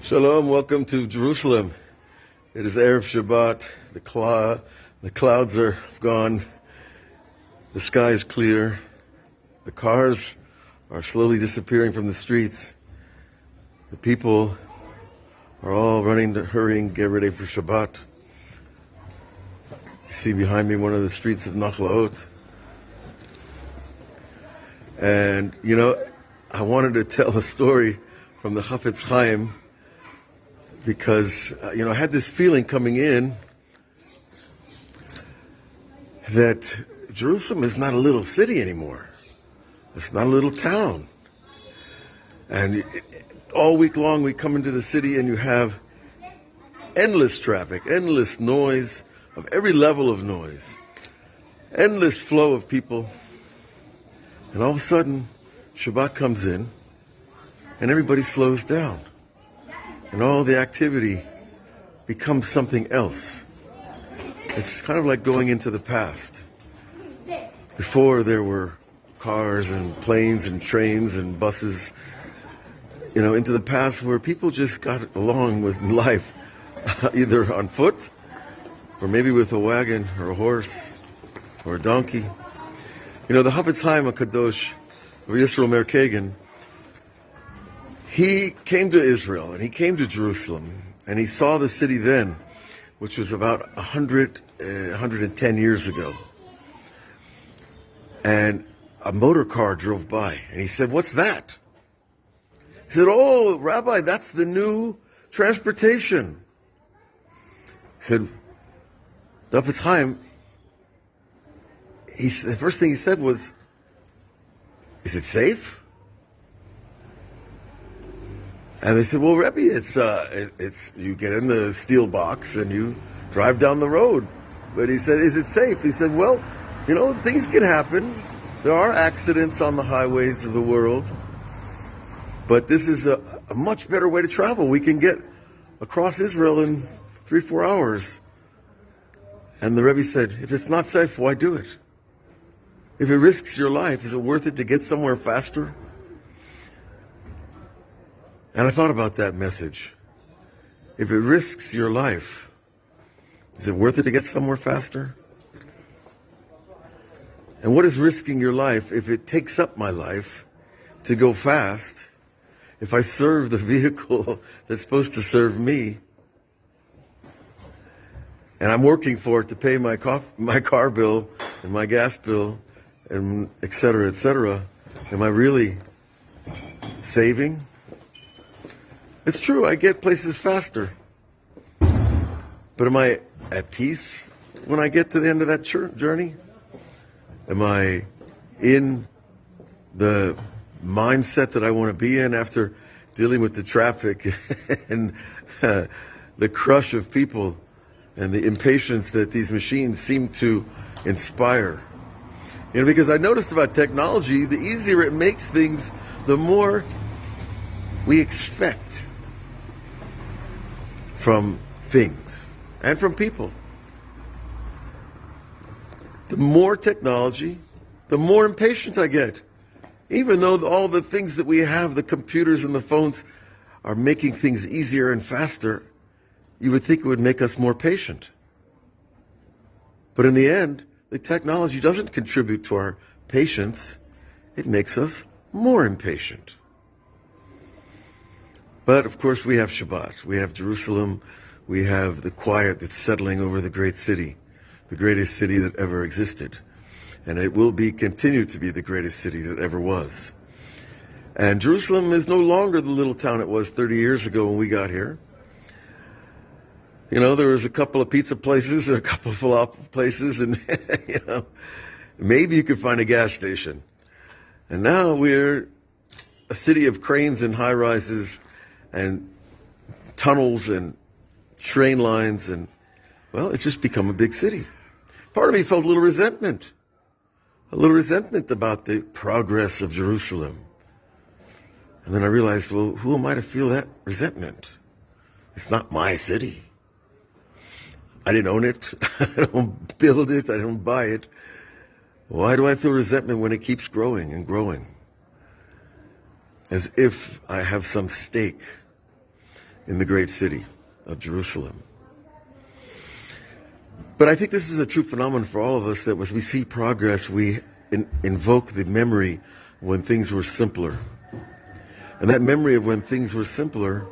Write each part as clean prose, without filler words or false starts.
Shalom, welcome to Jerusalem. It is Erev Shabbat. The clouds are gone. The sky is clear. The cars are slowly disappearing from the streets. The people are all running, hurrying, get ready for Shabbat. You see behind me one of the streets of Nachlaot. And, I wanted to tell a story from the Chafetz Chaim because, I had this feeling coming in that Jerusalem is not a little city anymore. It's not a little town. And all week long we come into the city and you have endless traffic, endless noise of every level of noise, endless flow of people. And all of a sudden, Shabbat comes in and everybody slows down. And all the activity becomes something else. It's kind of like going into the past. Before there were cars and planes and trains and buses, into the past where people just got along with life, either on foot or maybe with a wagon or a horse or a donkey. The Chafetz Chaim HaKadosh of Yisrael Meir Kagan, he came to Israel and he came to Jerusalem and he saw the city then, which was about 110 years ago. And a motor car drove by and he said, "What's that?" He said, "Oh, Rabbi, that's the new transportation." He said, the Chafetz Chaim, the first thing he said was, "Is it safe?" And they said, "Well, Rebbe, it's you get in the steel box and you drive down the road." But he said, "Is it safe?" He said, "Well, things can happen. There are accidents on the highways of the world. But this is a much better way to travel. We can get across Israel in 3-4 hours." And the Rebbe said, "If it's not safe, why do it? If it risks your life, is it worth it to get somewhere faster?" And I thought about that message. If it risks your life, is it worth it to get somewhere faster? And what is risking your life if it takes up my life to go fast, if I serve the vehicle that's supposed to serve me, and I'm working for it to pay my car bill and my gas bill, and et cetera, am I really saving? It's true, I get places faster. But am I at peace when I get to the end of that journey? Am I in the mindset that I want to be in after dealing with the traffic and the crush of people and the impatience that these machines seem to inspire? Because I noticed about technology, the easier it makes things, the more we expect from things and from people. The more technology, the more impatient I get. Even though all the things that we have, the computers and the phones, are making things easier and faster, you would think it would make us more patient. But in the end, the technology doesn't contribute to our patience. It makes us more impatient. But of course we have Shabbat, we have Jerusalem, we have the quiet that's settling over the great city, the greatest city that ever existed. And it will continue to be the greatest city that ever was. And Jerusalem is no longer the little town it was 30 years ago when we got here. There was a couple of pizza places and a couple of falafel places, and maybe you could find a gas station. And now we're a city of cranes and high-rises and tunnels and train lines, and it's just become a big city. Part of me felt a little resentment about the progress of Jerusalem. And then I realized, well, who am I to feel that resentment? It's not my city. I didn't own it. I don't build it. I don't buy it. Why do I feel resentment when it keeps growing and growing? As if I have some stake in the great city of Jerusalem. But I think this is a true phenomenon for all of us, that as we see progress, we invoke the memory when things were simpler. And that memory of when things were simpler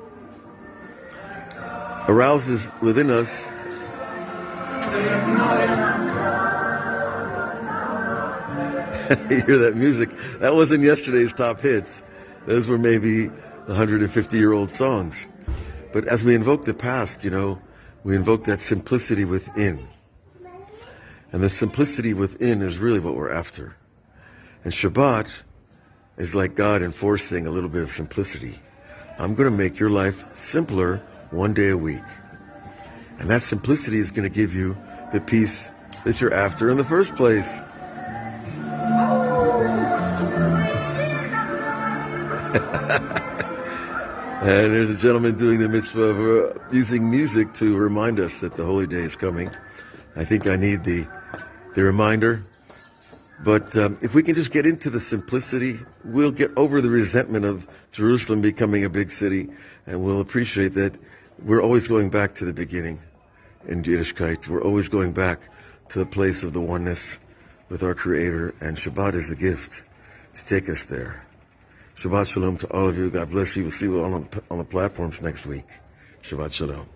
arouses within us you hear that music? That wasn't yesterday's top hits. Those were maybe 150-year-old songs. But as we invoke the past, we invoke that simplicity within. And the simplicity within is really what we're after. And Shabbat is like God enforcing a little bit of simplicity. I'm going to make your life simpler one day a week. And that simplicity is going to give you the peace that you're after in the first place. And there's a gentleman doing the mitzvah of using music to remind us that the holy day is coming. I think I need the reminder. But if we can just get into the simplicity, we'll get over the resentment of Jerusalem becoming a big city, and we'll appreciate that we're always going back to the beginning in Yiddishkeit. We're always going back to the place of the oneness with our Creator, and Shabbat is the gift to take us there. Shabbat Shalom to all of you. God bless you. We'll see you on the platforms next week. Shabbat Shalom.